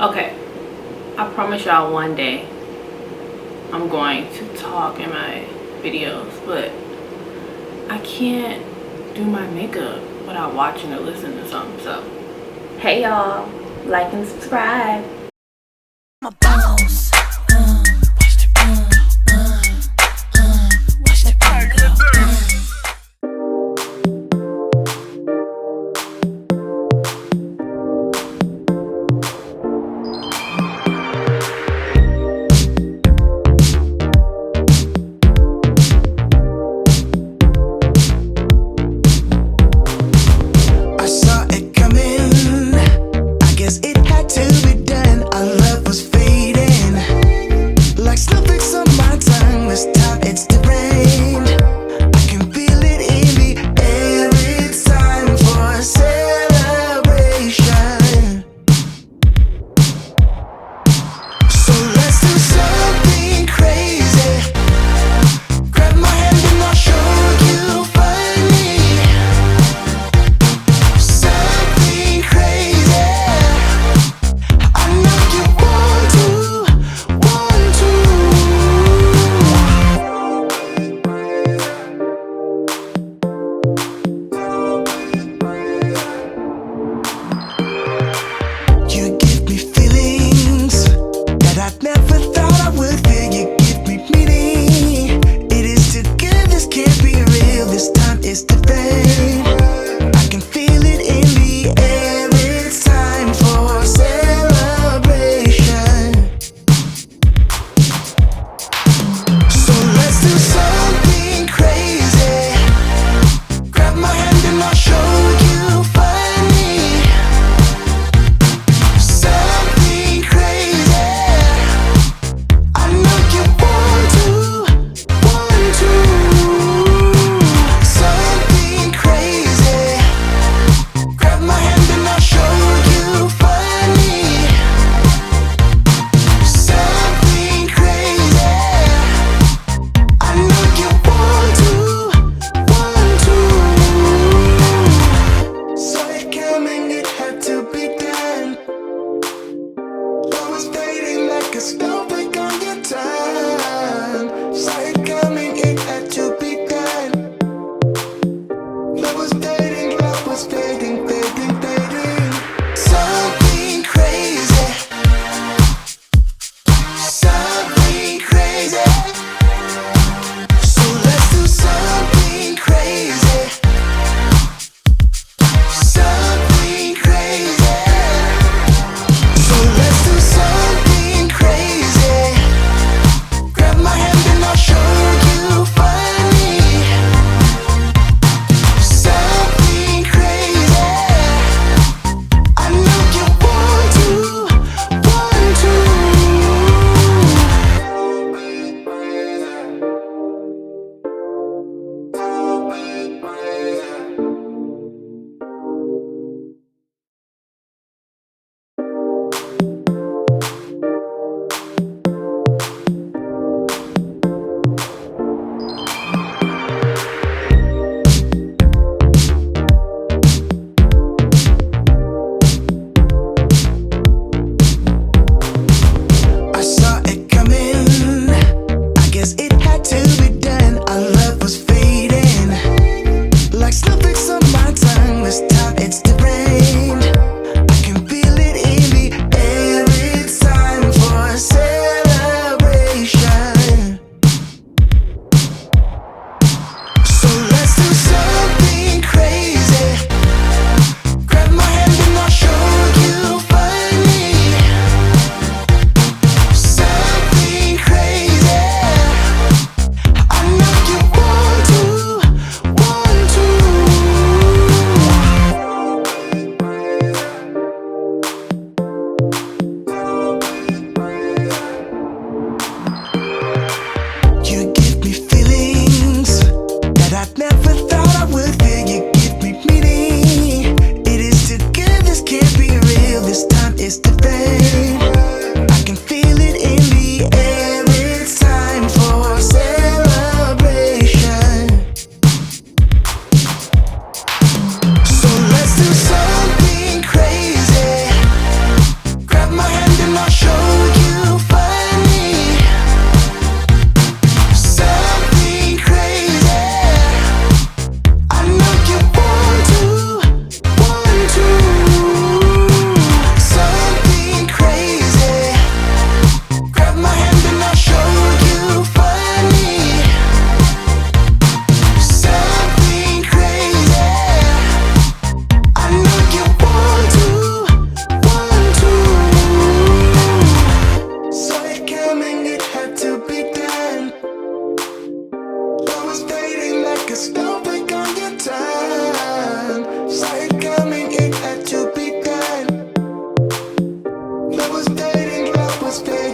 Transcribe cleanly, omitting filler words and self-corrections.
Okay, I promise y'all one day I'm going to talk in my videos, but I can't do my makeup without watching or listening to something. So, hey y'all, like and subscribe. My bones. Watch that burn go. I saw it coming. I guess it had to be done. Our love was fading, like snowflakes on my tongue. This time it's the rain. I can feel it in the air. It's time for a celebration. So let's do something crazy. Grab my hand and I'll show you funny. Something crazy. I know you want to. You give me feelings that I'd never thought I would feel. You give me meaning. It is too good, this can't be real. This time it's the pain. I can feel it in the air. It's time for celebration. So let's do something crazy. Grab my hand and I'll show you funny. Something crazy. I know you want to. Something crazy. Grab my hand and I'll show you funny. Something crazy. I know you want to. Saw it coming, it had to be done. Love was fading like a snowflake on your tongue. Saw it coming, it had to be done. Love was fading, fading. Something crazy. Something crazy. So let's do something crazy. Something crazy. So let's do something crazy. hand and I'll show you funny. Something crazy. I know you want to. Something crazy. Grab my hand and I'll show you funny. Something crazy. I know you want to. Saw it coming, it had to be done. I was fading like a snowflake on your tongue. Saw it coming, it had to be done. I was fading, love was fading.